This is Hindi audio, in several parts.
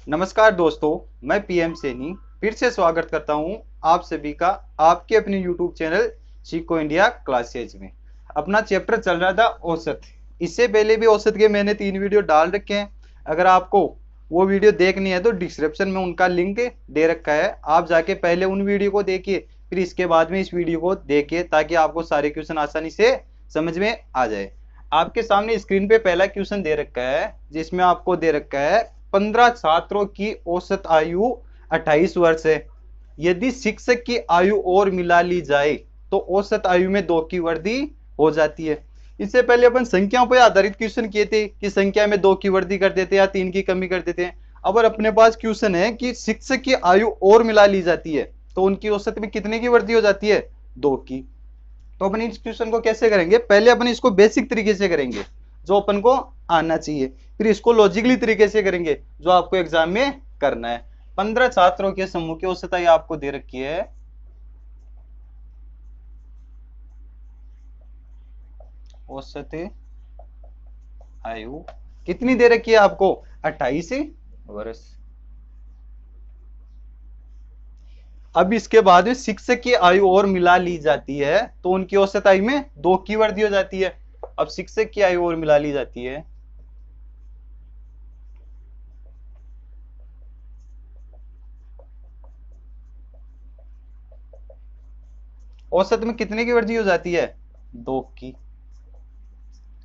नमस्कार दोस्तों, मैं पीएम सैनी फिर से स्वागत करता हूं आप सभी का आपके अपने यूट्यूब चैनल सीखो इंडिया क्लासेज में। अपना चैप्टर चल रहा था औसत। इससे पहले भी औसत के मैंने 3 वीडियो डाल रखे हैं। अगर आपको वो वीडियो देखनी है तो डिस्क्रिप्शन में उनका लिंक दे रखा है, आप जाके पहले उन वीडियो को देखिए, फिर इसके बाद में इस वीडियो को देखिए ताकि आपको सारे क्वेश्चन आसानी से समझ में आ जाए। आपके सामने स्क्रीन पे पहला क्वेश्चन दे रखा है, जिसमें आपको दे रखा है 15 छात्रों की औसत आयु 28 वर्ष है। यदि शिक्षक की आयु और मिला ली जाए तो औसत आयु में 2 की वृद्धि हो जाती है। इससे पहले अपन संख्याओं पर आधारित क्वेश्चन किए थे कि संख्या में 2 की वृद्धि कर देते हैं या 3 की कमी कर देते हैं। अब अपने पास क्वेश्चन है कि शिक्षक की आयु और मिला ली जाती है तो उनकी औसत में कितने की वृद्धि हो जाती है? 2 की। तो अपन इस क्वेश्चन को कैसे करेंगे? पहले अपन इसको बेसिक तरीके से करेंगे जो अपन को आना चाहिए, फिर इसको लॉजिकली तरीके से करेंगे जो आपको एग्जाम में करना है। 15 छात्रों के समूह की औसत आयु आपको दे रखी है। औसत आयु कितनी दे रखी है आपको? 28 वर्ष। अब इसके बाद में शिक्षक की आयु और मिला ली जाती है तो उनकी औसत आयु में 2 की वृद्धि हो जाती है। अब शिक्षक की आयु और मिला ली जाती है, औसत में कितने की वृद्धि हो जाती है? 2 की।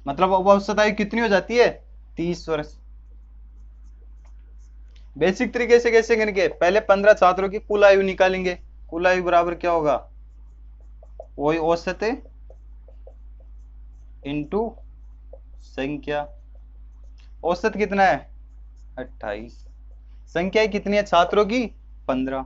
मतलब अब औसत आयु कितनी हो जाती है? 30 वर्ष। बेसिक तरीके से कैसे करेंगे? पहले 15 छात्रों की कुल आयु निकालेंगे। कुल आयु बराबर क्या होगा? वही औसत इंटू संख्या। औसत कितना है? 28। संख्या कितनी है छात्रों की? 15।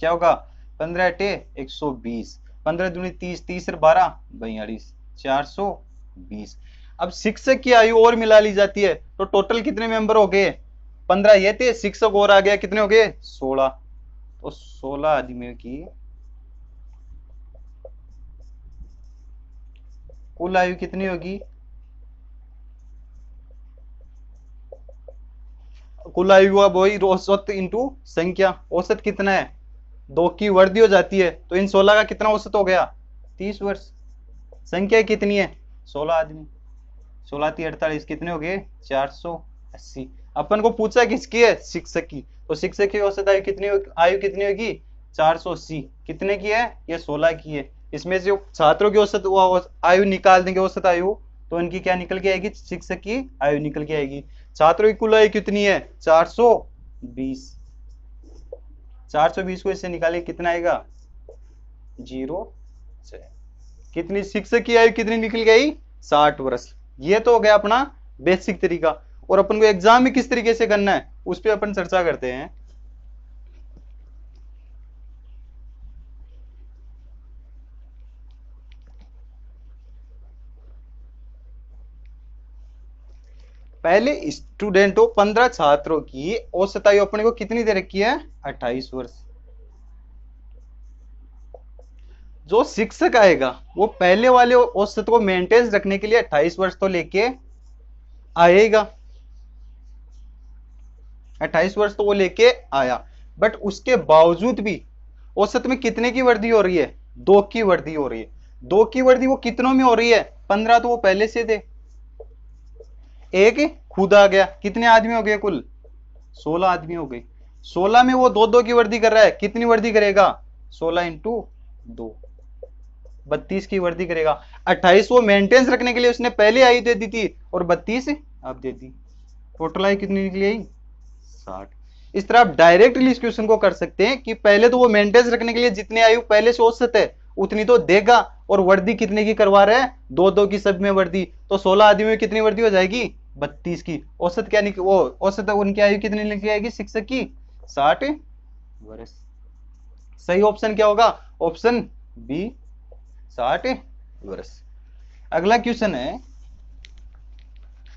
क्या होगा? 15 अटे 120, 15 दूनी 30, 30 12 42, 420। अब शिक्षक की आयु और मिला ली जाती है तो टोटल कितने मेंबर हो गए? 15 ये थे, शिक्षक और आ गया, कितने हो गए? 16। तो 16 आदमियों की कुल आयु कितनी होगी? कुल आयु अब वही औसत इंटू संख्या। औसत कितना है? 2 की वृद्धि हो जाती है तो इन 16 का कितना औसत हो गया? 30 वर्ष। संख्या कितनी है? 16 आदमी। 16 × 48 कितने हो गए? 480। अपन को पूछा किसकी है? शिक्षक की। तो शिक्षक की औसत आयु कितनी होगी? 480। कितने की है? ये 16 की है। इसमें से छात्रों की औसत आयु निकाल देंगे, औसत आयु, तो इनकी क्या निकल के आएगी? शिक्षक की आयु निकल के आएगी। छात्रों की कुल आयु कितनी है? 420। 420 को इससे निकाले कितना आएगा? 0। कितनी शिक्षक की आयु कितनी निकल गई? 60 वर्ष। ये तो हो गया अपना बेसिक तरीका। और अपन को एग्जाम में किस तरीके से करना है उस पर अपन चर्चा करते हैं। पहले स्टूडेंटों 15 छात्रों की औसत आयु अपने को कितनी दे रखी है? 28 वर्ष। जो शिक्षक आएगा वो पहले वाले औसत को मेंटेन रखने के लिए 28 वर्ष तो लेके आएगा। 28 वर्ष तो वो लेके आया, बट उसके बावजूद भी औसत में कितने की वृद्धि हो रही है? 2 की वृद्धि हो रही है। 2 की वृद्धि वो कितनों में हो रही है? 15 तो वो पहले से थे, एक खुद आ गया, कितने आदमी हो गए कुल? 16 आदमी हो गए। 16 में वो 2 की वृद्धि कर रहा है, कितनी वृद्धि करेगा? 16 इंटू 2, 32 की वृद्धि करेगा। 28 वो मेंटेन रखने के लिए उसने पहले आयु दे दी थी और 32 अब दे दी। टोटल आयु कितनी निकली आई? 60। इस तरह आप डायरेक्टली इस क्वेश्चन को कर सकते हैं कि पहले तो वो मेंटेन रखने के लिए जितने आयु पहले से औसत है उतनी तो देगा, और वृद्धि कितने की करवा रहा है? 2 की सब में वृद्धि। तो 16 आदमी में कितनी वृद्धि हो जाएगी? 32 की। औसत क्या निकल, वो औसत उनकी आयु कितनी निकल आएगी शिक्षक की? 60 वर्ष। सही ऑप्शन क्या होगा? ऑप्शन बी, 60 वर्ष। अगला क्वेश्चन है,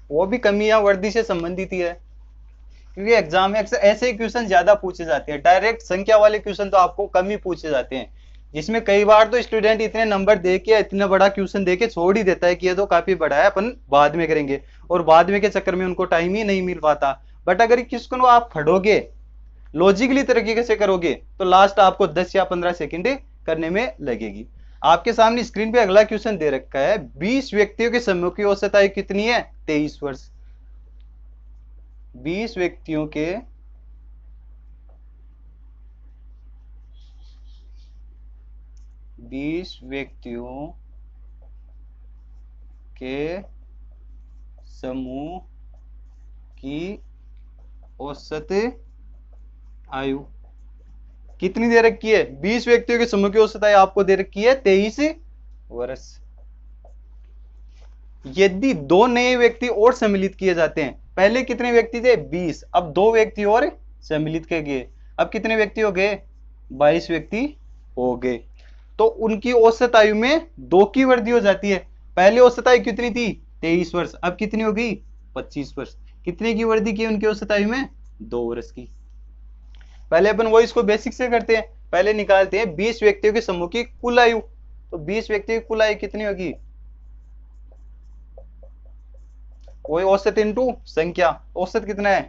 वो भी कमी या वृद्धि से संबंधित ही है, क्योंकि एग्जाम में अक्सर ऐसे ही क्वेश्चन ज्यादा पूछे जाते हैं। डायरेक्ट संख्या वाले क्वेश्चन तो आपको कम ही पूछे जाते हैं, जिसमें कई बार तो स्टूडेंट इतने नंबर दे के इतना बड़ा क्वेश्चन दे के छोड़ ही देता है कि ये तो काफी बड़ा है, अपन बाद में करेंगे, और बाद में के चक्कर में उनको टाइम ही नहीं मिल पाता। बट अगर किसको आप पढ़ोगे, लॉजिकली तरीके से करोगे, तो लास्ट आपको 10 या 15 सेकंड करने में लगेगी। आपके सामने स्क्रीन पे अगला क्वेश्चन दे रखा है, 20 व्यक्तियों के समूह की औसत आयु कितनी है? 23 वर्ष। 20 व्यक्तियों के समूह की औसत आयु कितनी दे रखी है? 20 व्यक्तियों के समूह की औसत आयु आपको दे रखी है 23 वर्ष। यदि 2 नए व्यक्ति और सम्मिलित किए जाते हैं, पहले कितने व्यक्ति थे? 20, अब 2 व्यक्ति और सम्मिलित किए गए, अब कितने व्यक्ति हो गए? 22 व्यक्ति हो गए। तो उनकी औसत आयु में 2 की वृद्धि हो जाती है। पहले औसत आयु कितनी थी? 23 वर्ष, अब कितनी हो गई? 25 वर्ष। कितने की वृद्धि की उनकी औसत आयु में? 2 वर्ष की। पहले अपन वो इसको बेसिक से करते हैं, पहले निकालते हैं 20 व्यक्तियों के समूह की कुल आयु। तो 20 व्यक्तियों की कुल आयु कितनी होगी? वही औसत इंटू संख्या। औसत कितना है?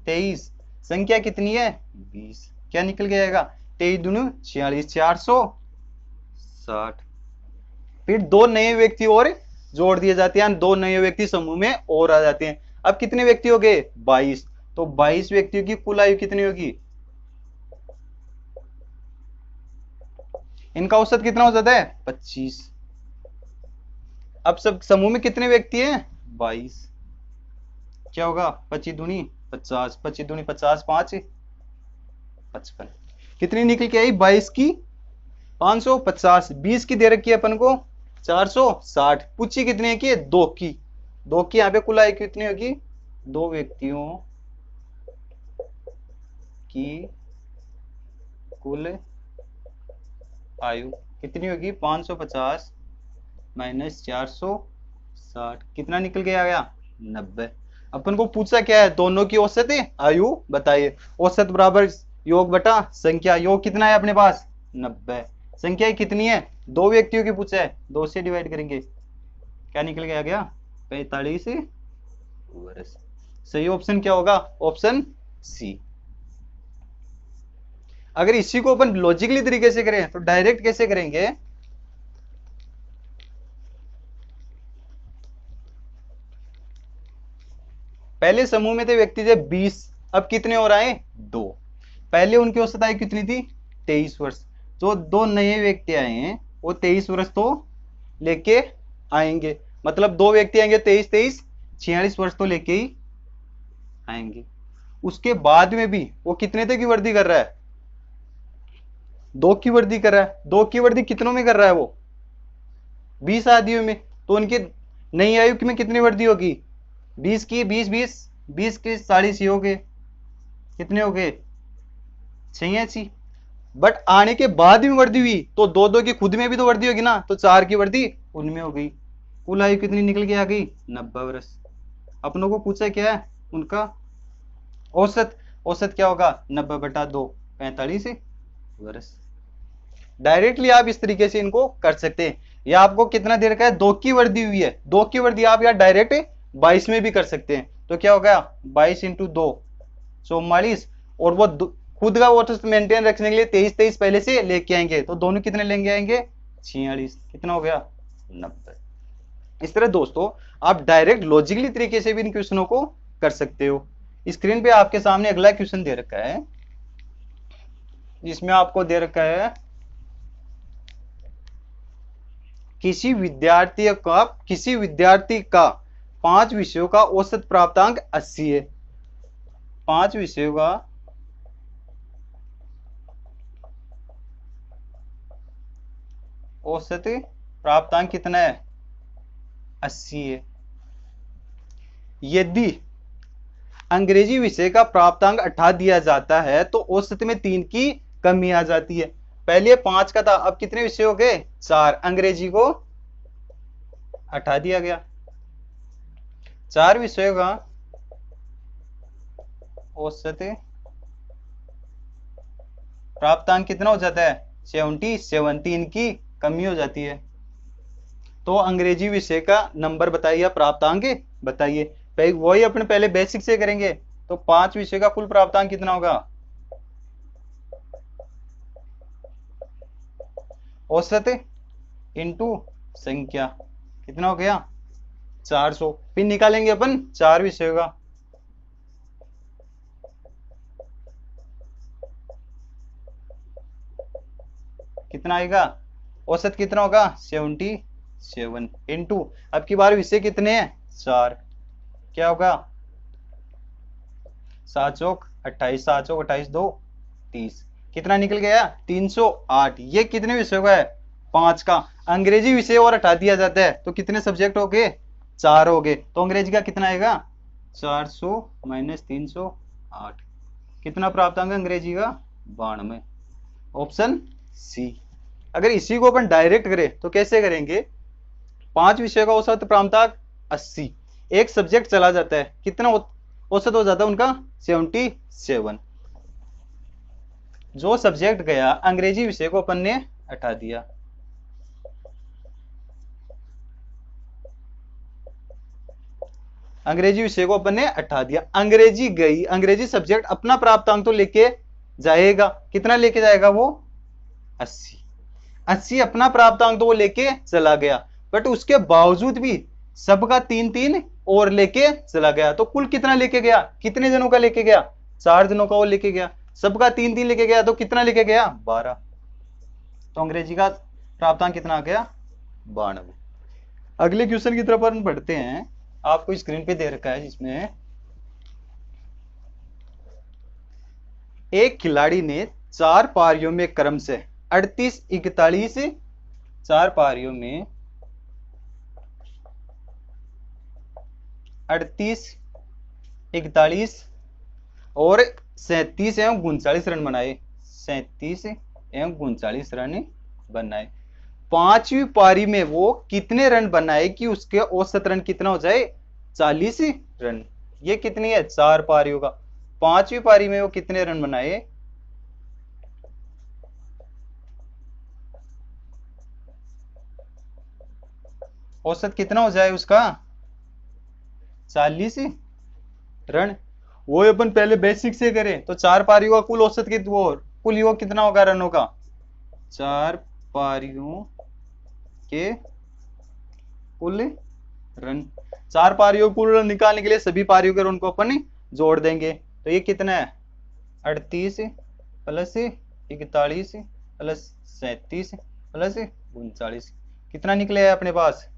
23, संख्या कितनी है? 20। क्या निकल के आएगा? 23 दूनी 46, 460। फिर 2 नए व्यक्ति और जोड़ दिए जाते हैं, 2 नए व्यक्ति समूह में और आ जाते हैं। अब कितने व्यक्ति हो गए? 22। तो 22 व्यक्तियों की कुल आयु कितनी होगी? इनका औसत कितना हो जाता है? 25। अब सब समूह में कितने व्यक्ति हैं? 22। क्या होगा? 25 दूनी 50, 25 दूनी 50, 5 55। कितनी निकल के आई? 22 की 550। 20 की दे रखी है अपन को 460। पूछी कितनी है? कि 2 की। 2 की यहाँ पे कुल आयु कितनी होगी? 2 व्यक्तियों की कुल आयु कितनी होगी? 550 माइनस 460। कितना निकल के आ गया? 90। अपन को पूछा क्या है? दोनों की औसत आयु बताइए। औसत बराबर योग बटा संख्या। योग कितना है अपने पास? 90। संख्या कितनी है? 2 व्यक्तियों की पूछा है, 2 से डिवाइड करेंगे, क्या निकल के आ गया? 45 वर्ष। सही ऑप्शन क्या होगा? Option C. अगर इसी को अपन लॉजिकली तरीके से करें तो डायरेक्ट कैसे करेंगे? पहले समूह में थे व्यक्ति थे 20, अब कितने हो रहे हैं? 2। पहले उनकी औसत आयु कितनी थी? 23 वर्ष। जो 2 नए व्यक्ति आए हैं वो 23 वर्ष तो लेके आएंगे, मतलब 2 व्यक्ति आएंगे 23 23 46 वर्ष तो लेके ही आएंगे। उसके बाद में भी वो कितने तक की वृद्धि कर रहा है? 2 की वृद्धि कर रहा है। 2 की वृद्धि कितनों में कर रहा है वो? 20 आदियों में। तो उनकी नई आयु में कितनी वृद्धि होगी? 20 की 20 20 20 के 40 हो गए, कितने हो गए? 86। बट आने के बाद भी वृद्धि हुई तो 2 की खुद में भी तो वृद्धि होगी ना, तो 4 की वृद्धि उनमें हो गई। कुल आयु कितनी निकल के आ गई? 90 वर्ष। अपनों को पूछा क्या है? उनका औसत। औसत क्या होगा? 90 बटा 2, 45 वर्ष। डायरेक्टली आप इस तरीके से इनको कर सकते हैं। या आपको कितना दे रखा है? 2 की वृद्धि हुई है, 2 की वृद्धि आप या डायरेक्ट 22 में भी कर सकते हैं। तो क्या होगा? 22 इंटू 2 44। और वो खुद का औसत मेंटेन रखने के लिए 23 23 पहले से लेके आएंगे, तो दोनों कितने लेंगे आएंगे? 46। कितना हो गया? 90। इस तरह दोस्तों आप डायरेक्ट लॉजिकली तरीके से भी इन क्वेश्चनों को कर सकते हो। स्क्रीन पे आपके सामने अगला क्वेश्चन दे रखा है, जिसमें आपको दे रखा है किसी विद्यार्थी का 5 विषयों का औसत प्राप्तांक 80 है। 5 विषयों का औसत प्राप्तांक कितना है? 80 है। यदि अंग्रेजी विषय का प्राप्तांक 18 दिया जाता है तो औसत में 3 की कमी आ जाती है। पहले 5 का था, अब कितने विषय हो गए? 4। अंग्रेजी को 18 दिया गया। 4 विषयों का औसत प्राप्तांक कितना हो जाता है? 77। 3 की कमी हो जाती है। तो अंग्रेजी विषय का नंबर बताइए, प्राप्तांक बताइए। वही अपने पहले बेसिक से करेंगे। तो 5 विषय का कुल प्राप्तांक कितना होगा? औसत इंटू संख्या, कितना हो गया? 400। फिर निकालेंगे अपन 4 विषयों का, कितना आएगा? औसत कितना होगा? 77 इंटू, अब की बार विषय कितने हैं? 4, क्या होगा? 7 चौक 28, 7 चौक 28, 2 30, कितना निकल गया? 308। ये कितने विषयों का है? 5 का। अंग्रेजी विषय और हटा दिया जाता है तो कितने सब्जेक्ट हो गए? 4 हो गए। तो अंग्रेजी का कितना आएगा? 400 माइनस 308, कितना प्राप्तांक अंग्रेजी का? 92, ऑप्शन सी। अगर इसी को अपन डायरेक्ट करें तो कैसे करेंगे? 5 विषय का औसत प्राप्तांक 80, एक सब्जेक्ट चला जाता है, कितना औसत हो जाता है उनका? 77। जो सब्जेक्ट गया अंग्रेजी विषय को अपन ने हटा दिया, अंग्रेजी विषय को अपन ने हटा दिया, अंग्रेजी गई, अंग्रेजी सब्जेक्ट अपना प्राप्तांक तो लेके जाएगा, कितना लेके जाएगा वो? 80। 80 अपना प्राप्तांक तो वो लेके चला गया, बट उसके बावजूद भी सबका 3-3 और लेके चला गया, तो कुल कितना लेके गया? कितने जनों का लेके गया? 4 जनों का वो लेके गया, सबका 3-3 लेके गया, तो कितना लेके गया? 12। तो अंग्रेजी का प्राप्तांक कितना आ गया? 92। अगले क्वेश्चन की तरफ अपन बढ़ते हैं, आपको स्क्रीन पे दे रखा है, जिसमें एक खिलाड़ी ने 4 पारियों में क्रम से 38, 41, 4 पारियों में 38, 41 और 37 एवं 39 रन बनाए, 37 एवं 39 रन बनाए। 5वीं पारी में वो कितने रन बनाए कि उसके औसत रन कितना हो जाए? 40 रन। ये कितनी है? 4 पारियों का। 5वीं पारी में वो कितने रन बनाए? औसत कितना हो जाए उसका? 40 रन। वो अपन पहले बेसिक से करें तो 4 पारियों का कुल औसत कुल योग कितना होगा रनों का? 4 पारियों के कुल रन, 4 पारियों कुल रन निकालने के लिए सभी पारियों के रन को अपन जोड़ देंगे, तो ये कितना है? 38 प्लस 41 प्लस 37 प्लस 39, कितना निकले है अपने पास?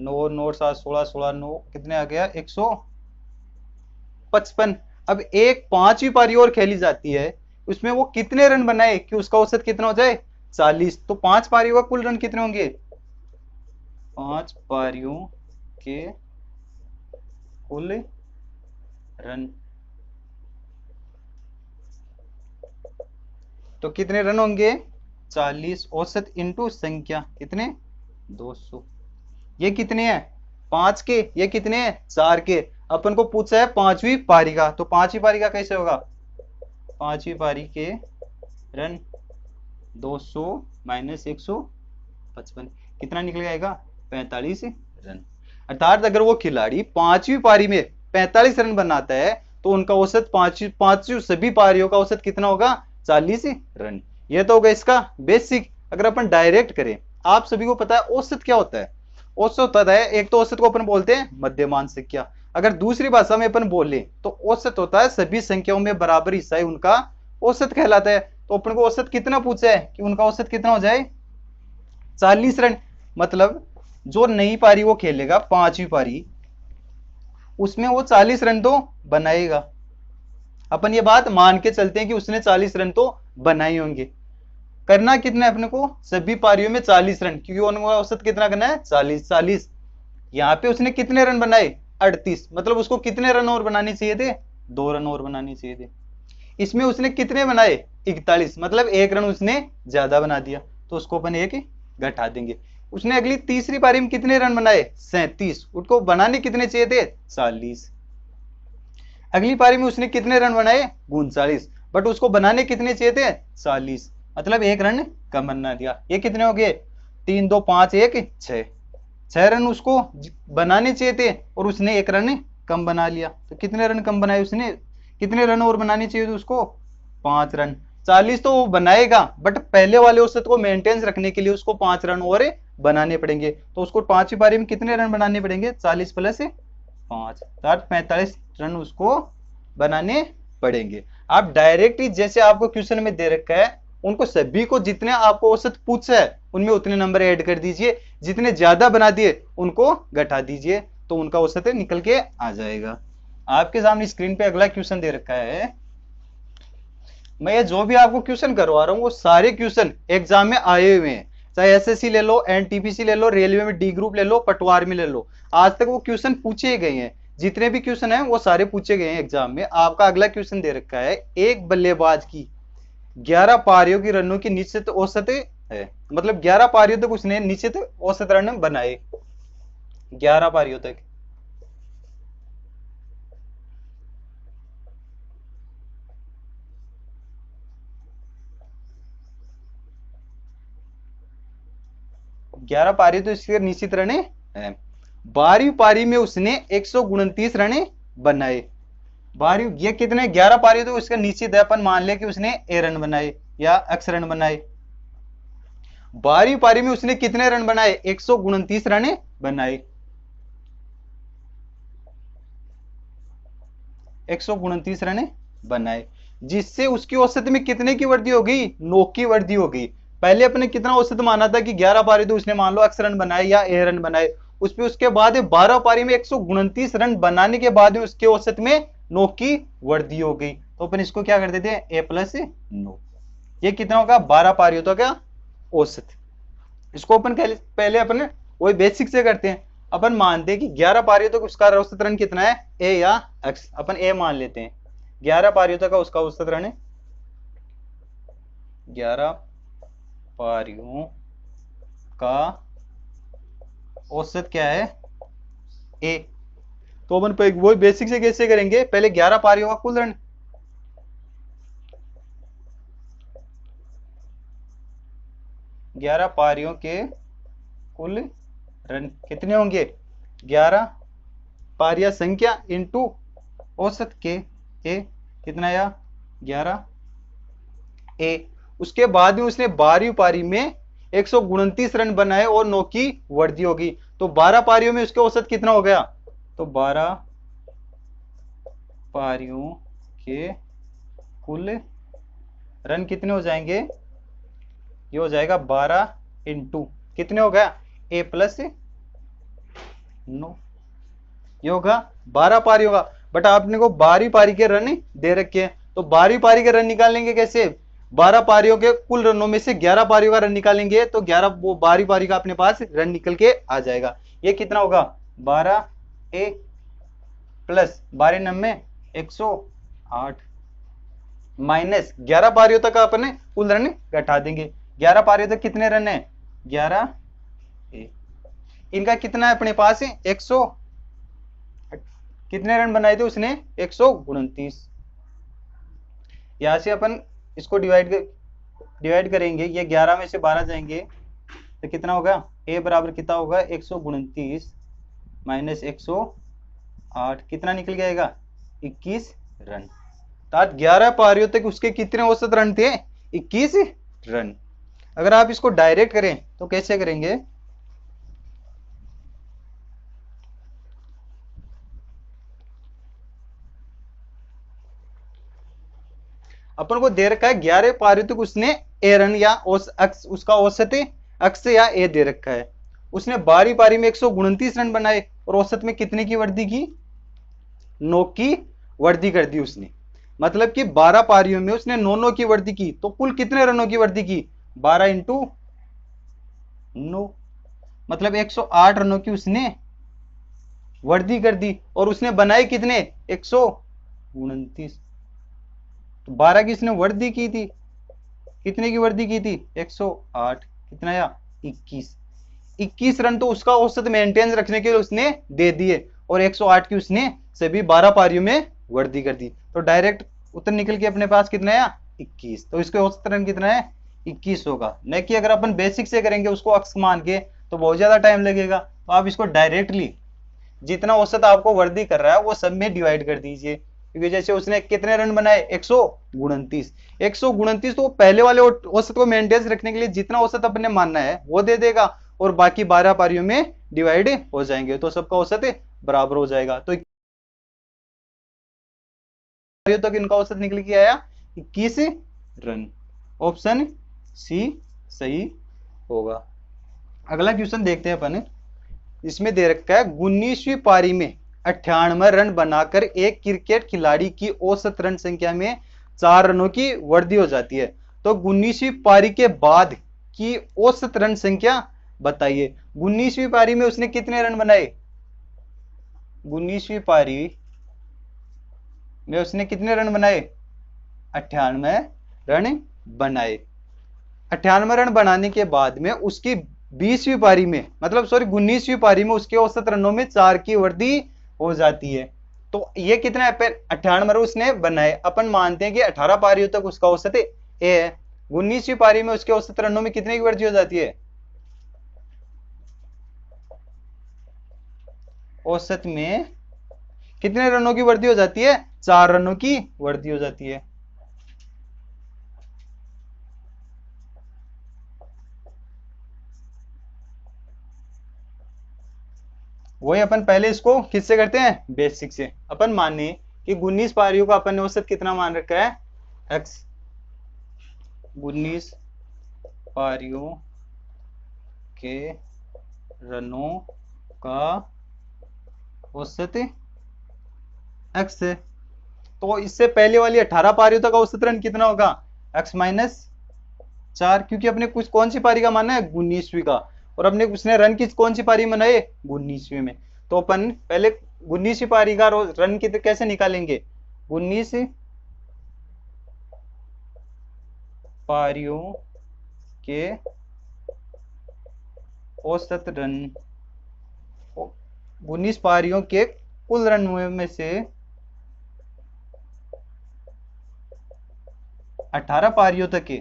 9 9 7 16 16 9, कितने आ गया? 155। अब एक 5वीं पारी और खेली जाती है, उसमें वो कितने रन बनाए कि उसका औसत कितना हो जाए? 40। तो 5 पारियों का कुल रन कितने होंगे? 5 पारियों के कुल रन, तो कितने रन होंगे? 40 औसत इंटू संख्या, कितने? 200। ये कितने हैं? 5 के। ये कितने हैं? 4 के। अपन को पूछा है 5वीं पारी का, तो 5वीं पारी का कैसे होगा? 5वीं पारी के रन 200 माइनस 155, कितना निकल जाएगा? 45 रन। अर्थात अगर वो खिलाड़ी 5वीं पारी में 45 रन बनाता है तो उनका औसत 5 सभी पारियों का औसत कितना होगा? 40 रन। ये तो होगा इसका बेसिक। अगर अपन डायरेक्ट करें, आप सभी को पता है औसत क्या होता है? औसत होता है, एक तो औसत को अपन बोलते हैं मध्यमान संख्या, अगर दूसरी भाषा में अपन बोले तो औसत होता है सभी संख्याओं में बराबर हिस्सा है उनका औसत कहलाता है। तो अपन को औसत कितना पूछा है कि उनका औसत कितना हो जाए? 40 रन। मतलब जो नई पारी वो खेलेगा 5वीं पारी, उसमें वो 40 रन तो बनाएगा। अपन ये बात मान के चलते हैं कि उसने 40 रन तो बनाए होंगे। करना कितना है अपने को? सभी पारियों में 40 रन, क्योंकि उनका औसत कितना करना है? 40 40। यहाँ पे उसने कितने रन बनाए? 38। मतलब उसको कितने रन और बनाने चाहिए थे? 2 रन और बनाने चाहिए थे। इसमें उसने कितने बनाए? 41। मतलब 1 रन उसने ज्यादा बना दिया, तो उसको अपन 1 घटा देंगे। उसने अगली तीसरी पारी में कितने रन बनाए? 37। उसको बनाने कितने चाहिए थे? 40। अगली पारी में उसने कितने रन बनाए? 39। बट उसको बनाने कितने चाहिए थे? 40। मतलब 1 रन कम बना दिया। ये कितने हो गए? 3 2 5 1 6, 6 रन उसको बनाने चाहिए थे और उसने 1 रन कम बना लिया। तो कितने रन कम बनाए उसने? कितने रन और बनाने चाहिए थे उसको? 5 रन। 40 तो वो बनाएगा, बट पहले वाले औसत को मेंटेन रखने के लिए उसको 5 रन और बनाने पड़ेंगे। तो उसको 5वीं पारी में कितने रन बनाने पड़ेंगे? 40 प्लस 5, 45 रन उसको बनाने पड़ेंगे। आप डायरेक्ट ही जैसे आपको क्वेश्चन में दे रखा है, उनको सभी को जितने आपको औसत पूछा है उनमें उतने नंबर ऐड कर दीजिए, जितने ज्यादा बना दिए उनको घटा दीजिए, तो उनका औसत निकल के आ जाएगा। आपके सामने स्क्रीन पे अगला क्वेश्चन दे रखा है। मैं ये जो भी आपको क्वेश्चन करवा रहा हूँ वो सारे क्वेश्चन एग्जाम में आए हुए हैं, चाहे एसएससी ले लो, एनटीपीसी ले लो, रेलवे में डी ग्रुप ले लो, पटवार में ले लो, आज तक वो क्वेश्चन पूछे गए हैं। जितने भी क्वेश्चन हैं वो सारे पूछे गए हैं एग्जाम में। आपका अगला क्वेश्चन दे रखा है, एक बल्लेबाज की 11 पारियों की रनों की निश्चित औसत है, मतलब 11 पारियों तक उसने निश्चित औसत रन बनाए, 11 पारियों तक। ग्यारह पारी तो इसके निश्चित रन है। 12वीं पारी में उसने 129 रन बनाए। 12वीं, ये कितने? 11 पारी तो उसका निश्चित है, अपन मान ले कि उसने ए रन बनाए या एक्स रन बनाए। 12वीं पारी में उसने कितने रन बनाए? 129 रन बनाए। 129 रन बनाए, जिससे उसकी औसत में कितने की वृद्धि हो गई? 9 की वृद्धि हो गई। पहले अपने कितना औसत माना था कि 11 पारी तो उसने मान लो एक्स रन बनाए या ए रन बनाए, उस पे उसके बाद 12 पारी में 129 रन बनाने के बाद में उसके औसत में 9 की वृद्धि हो गई। तो अपन इसको क्या कर देते हैं? ए प्लस 9। ये कितना होगा? 12 पारियों तक का औसत। इसको अपन पहले अपन वही बेसिक से करते हैं। अपन मानते हैं कि 11 पारियों तक उसका औसत रन कितना है? ए या एक्स। अपन ए मान लेते हैं। 11 पारियों तक का उसका औसत रन है, 11 पारियों का औसत क्या है? ए। तो अपन वो बेसिक से कैसे करेंगे? पहले 11 पारियों का कुल रन, 11 पारियों के कुल रन कितने होंगे? 11 पारियां संख्या इंटू औसत के ए, कितना आया? 11 ए। उसके बाद में उसने 12वीं पारी में 129 रन बनाए और 9 की वृद्धि होगी। तो 12 पारियों में उसके औसत कितना हो गया? तो 12 पारियों के कुल रन कितने हो जाएंगे? ये हो जाएगा 12 इंटू कितने हो गया? ए प्लस 9। ये होगा 12 पारी होगा, बट आपने को 12वीं पारी के रन दे रखे हैं, तो 12वीं पारी के रन निकालेंगे कैसे? 12 पारियों के कुल रनों में से 11 पारियों का रन निकालेंगे, तो 11 वो 12वीं पारी का अपने पास रन निकल के आ जाएगा। ये कितना होगा? 12 ए प्लस 12 नम्बे 108 माइनस 11 पारियों तक अपने कुल रन घटा देंगे। 11 पारियों तक कितने रन है? 11 ए। इनका कितना है अपने पास? 100, कितने रन बनाए थे उसने? 129। यहां से अपन इसको डिवाइड करेंगे, ये 11 में से 12 जाएंगे तो कितना होगा? ए बराबर कितना होगा? 129 माइनस 108, कितना निकल जाएगा? 21 रन। तो 11 पारियों तक उसके कितने औसत रन थे? 21 रन। अगर आप इसको डायरेक्ट करें तो कैसे करेंगे? अपन को दे रखा है 11 पारियों तक उसने ए रन या उसका औसत अक्स या ए दे रखा है। उसने 12वीं पारी में 129 रन बनाए और औसत में कितने की वृद्धि की? 9 की वृद्धि कर दी उसने। मतलब कि 12 पारियों में उसने 9 की वृद्धि की, तो कुल कितने रनों की वृद्धि की? 12 इंटू 9, मतलब 108 रनों की उसने वृद्धि कर दी। और उसने बनाए कितने? 129। 12 की इसने वृद्धि की थी, कितने की वृद्धि की थी? 108, कितना आया? 21। 21 रन तो उसका औसत मेंटेन रखने के लिए उसने दे दिए, और 108 की उसने सभी 12 पारियों में वृद्धि कर दी। तो डायरेक्ट उत्तर निकल के अपने पास कितना आया? 21। तो इसके औसत रन कितना है? 21 होगा। न कि अगर अपन बेसिक से करेंगे उसको अक्स मान के तो बहुत ज्यादा टाइम लगेगा। तो आप इसको डायरेक्टली जितना औसत आपको वृद्धि कर रहा है वो सब में डिवाइड कर दीजिए। क्योंकि जैसे उसने कितने रन बनाए 129, 129, तो पहले वाले औसत को मेंटेन रखने के लिए जितना औसत अपने मानना है वो दे देगा और बाकी 12 पारियों में डिवाइड हो जाएंगे, तो सबका औसत बराबर हो जाएगा। तो पारियों तक इनका औसत निकल के आया 21 रन। ऑप्शन सी सही होगा। अगला क्वेश्चन देखते हैं अपन। इसमें दे रखा है 19वीं पारी में 98 रन बनाकर एक क्रिकेट खिलाड़ी की औसत रन संख्या में 4 रनों की वृद्धि हो जाती है। तो 19वीं पारी के बाद की औसत रन संख्या बताइए। 19वीं पारी में उसने कितने रन बनाए? 19वीं पारी में उसने कितने रन बनाए? 98 रन बनाए। 98 रन बनाने के बाद में उसकी 20वीं पारी में, मतलब सॉरी 19वीं पारी में उसके औसत रनों में 4 की वृद्धि हो जाती है। तो ये कितना है? 98 रन उसने बनाए, अपन मानते हैं कि 18 पारियों तक उसका औसत ए है। 19वीं पारी में उसके औसत रनों में कितने की वृद्धि हो जाती है? औसत में कितने रनों की वृद्धि हो जाती है? 4 रनों की वृद्धि हो जाती है। वही अपन पहले इसको किससे करते हैं? बेसिक से। अपन माने कि 19 पारियों का अपन ने औसत कितना मान रखा है? x। 19 पारियों के रनों का औसत x है। तो इससे पहले वाली 18 पारियों तक औसत रन कितना होगा? x माइनस 4, क्योंकि अपने कुछ कौन सी पारी का माना है? 19वीं का। और अपने उसने रन किस कौन सी पारी में बनाए? 19वीं में। तो अपन पहले 19वीं पारी का रन कितने कैसे निकालेंगे? 19 पारियों के औसत रन, 19 पारियों के कुल रन में से 18 पारियों तक के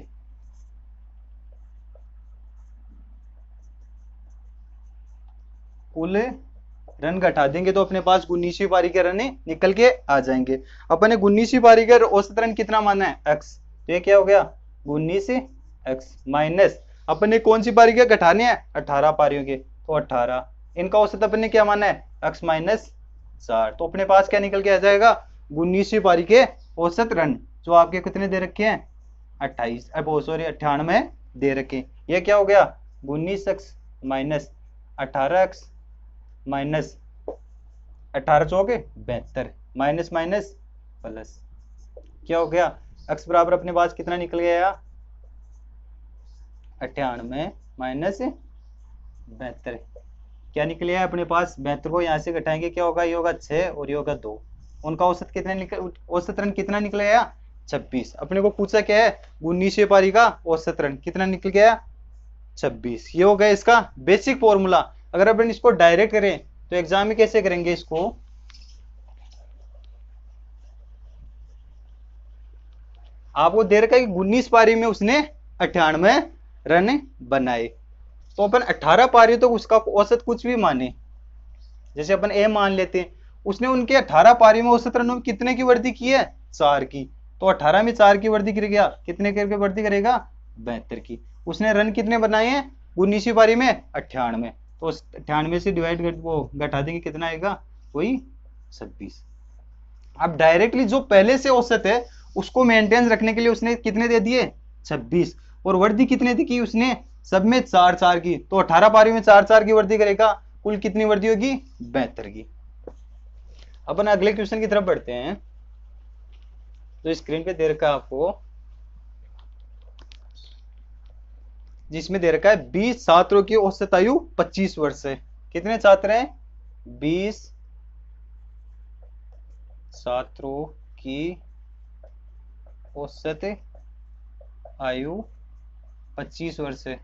कुल रन घटा देंगे तो अपने पास 19वीं पारी के रन निकल के आ जाएंगे। अपन ने 19वीं पारी का औसत रन कितना माना है? x। तो ये क्या हो गया? 19x माइनस अपन ने कौन सी पारी के घटाने हैं? 18 पारियों के, तो 18। इनका औसत अपन ने क्या माना है? x minus 4। तो अपने पास क्या निकल के आ जाएगा? 19वीं पारी के औसत रन जो आपके कितने दे रखे हैं? 28, अब सॉरी 98 दे रखे। ये क्या हो गया? 19x माइनस 18x माइनस 18 चौके 72, माइनस माइनस प्लस, क्या हो गया? x बराबर अपने पास कितना निकल गया? 98 माइनस 72। क्या निकल गया अपने पास? 72 को यहाँ से घटाएंगे क्या होगा? ये होगा 6 और ये होगा 2। उनका औसत कितना निकल, औसत रन कितना निकल गया? 26। अपने को पूछा क्या है? 19वीं पारी का औसत रन कितना निकल गया? 26। ये हो गया इसका बेसिक फॉर्मूला। अगर अपन इसको डायरेक्ट करें तो एग्जाम में कैसे करेंगे इसको? आपको दे रखा है कि 19 पारी में उसने 98 रन बनाए, तो अपन 18 पारियों तक उसका औसत कुछ भी माने, जैसे अपन ए मान लेते हैं। उसने उनके 18 पारियों में औसत रनों में कितने की वृद्धि की है? 4 की। तो 18 में 4 की वृद्धि कर गया, कितने करके वृद्धि करेगा? 72 की। उसने रन कितने बनाए हैं 19वीं पारी में? 98। तो 98 से डिवाइड वो घटा देंगे, कितना आएगा? वही 26। अब डायरेक्टली जो पहले से औसत है उसको मेंटेन रखने के लिए उसने कितने दे दिए? 26। और वृद्धि कितने की उसने? सब में 4 4 की। तो 18 पारी में 4 4 की वृद्धि करेगा, कुल कितनी वृद्धि होगी? 72 की। अपन अगले क्वेश्चन की तरफ बढ़ते हैं। तो स्क्रीन पे दे रखा है आपको, जिसमें दे रखा है 20 छात्रों की औसत आयु 25 वर्ष है। कितने छात्र हैं? 20 छात्रों की औसत आयु 25 वर्ष है।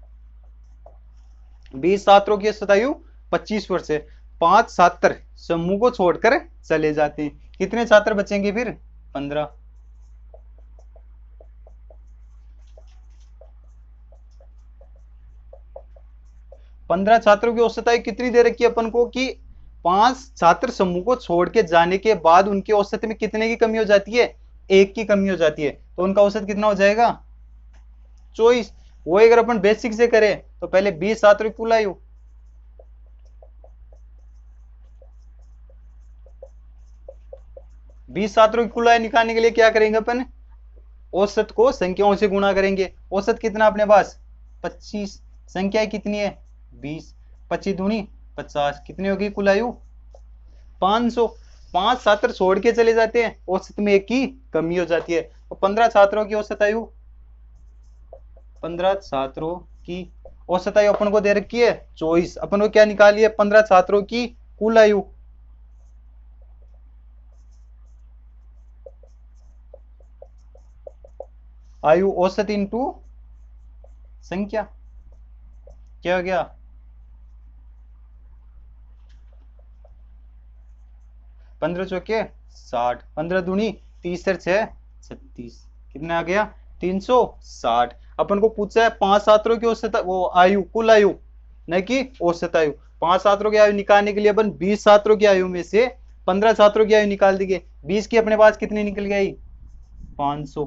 20 छात्रों की औसत आयु 25 वर्ष है। 5 छात्र समूह को छोड़कर चले जाते हैं, कितने छात्र बचेंगे फिर? 15। 15 छात्रों की औसत आयु कितनी दे रखी है अपन को कि 5 छात्र समूह को छोड़ के जाने के बाद उनके औसत में कितने की कमी हो जाती है? 1 की कमी हो जाती है। तो उनका औसत कितना हो जाएगा? 24। वो अगर अपन बेसिक से करें तो पहले 20 छात्रों की कुल आयु, 20 छात्रों की कुल आयु निकालने के लिए क्या करेंगे अपन? औसत को संख्याओं से गुणा करेंगे। औसत कितना अपने पास? 25। संख्या कितनी है? 20। 25 दूनी 50, कितनी होगी कुल आयु? 500। 5 छात्र छोड़ के चले जाते हैं, औसत में 1 की कमी हो जाती है। तो 15 छात्रों की औसत आयु, 15 छात्रों की औसत आयु अपन को दे रखी है 24। अपन को क्या निकाली है? 15 छात्रों की कुल आयु। आयु औसत इंटू संख्या, क्या हो गया? 15 चौके 60, 15 दूनी 30 से 6 36, कितना आ गया? 360। अपन को पूछा है 5 छात्रों की औसत वो आयु, कुल आयु, न कि औसत आयु। 5 छात्रों की आयु निकालने के लिए अपन 20 छात्रों की आयु में से 15 छात्रों की आयु निकाल देंगे। 20 की अपने पास कितनी निकल गई? 500।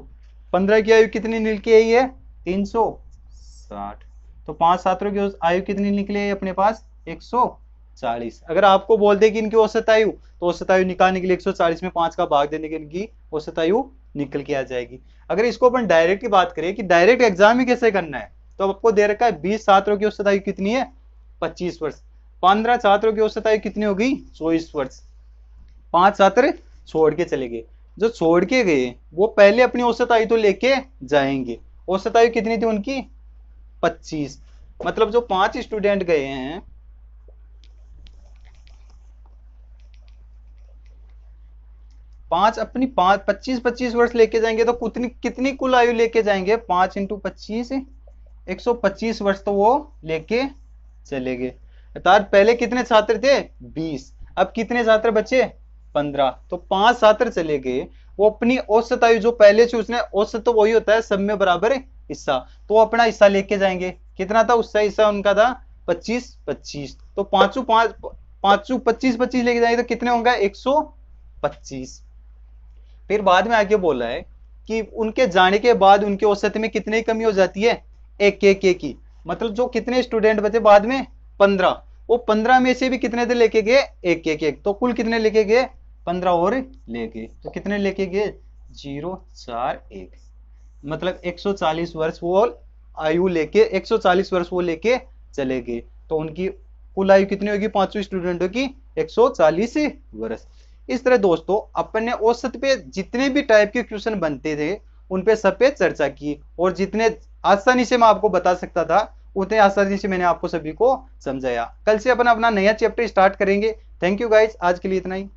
15 की आयु कितनी निकल के आई है? 360। तो 5 छात्रों की आयु कितनी निकली है अपने पास? 140। अगर आपको बोल दे कि इनकी औसत आयु, तो औसत आयु निकालने के लिए 140 में 5 का भाग देने के इनकी औसत आयु निकल के आ जाएगी। अगर इसको अपन डायरेक्ट की बात करें कि डायरेक्ट एग्जाम ही कैसे करना है, तो आपको दे रखा है 20 छात्रों की औसत आयु कितनी है? 25 वर्ष। 15 छात्रों की औसत आयु कितनी होगी? 24 वर्ष। 5 छात्र छोड़ के चले गए, जो छोड़ के गए वो पहले अपनी औसत आयु तो लेके जाएंगे। औसत आयु कितनी थी उनकी? 25। मतलब जो 5 स्टूडेंट गए हैं, 5 अपनी 25 वर्ष लेके जाएंगे, तो कितनी कितनी कुल आयु लेके जाएंगे? 5 इंटू 25, 125 वर्ष तो वो लेके चले गए। अर्थात पहले कितने छात्र थे? 20। अब कितने छात्र बचे? 15। तो 5 छात्र चले गए, वो अपनी औसत आयु जो पहले से उसने, औसत तो वही होता है सब में बराबर हिस्सा, तो वो अपना हिस्सा लेके जाएंगे। कितना था उसका हिस्सा? उनका था 25। तो पांचों 25 लेके जाएंगे, तो कितने होंगे? 125। फिर बाद में आगे बोला है कि उनके जाने के बाद उनके औसत में कितने की कमी हो जाती है? एक की। मतलब जो कितने स्टूडेंट बचे बाद में? 15। वो 15 में से भी कितने थे लेके गए? एक। तो कुल कितने लेके गए? 15 और ले गए। तो कितने लेके गए? 041। मतलब 140 वर्ष वो आयु लेके, 140 वर्ष वो लेके चले गए। तो उनकी कुल आयु कितनी होगी पांचों स्टूडेंटों की? 140 वर्ष। इस तरह दोस्तों अपन ने औसत पे जितने भी टाइप के क्वेश्चन बनते थे उन पे सब पे चर्चा की, और जितने आसानी से मैं आपको बता सकता था उतने आसानी से मैंने आपको सभी को समझाया। कल से अपन अपना नया चैप्टर स्टार्ट करेंगे। थैंक यू गाइस, आज के लिए इतना ही।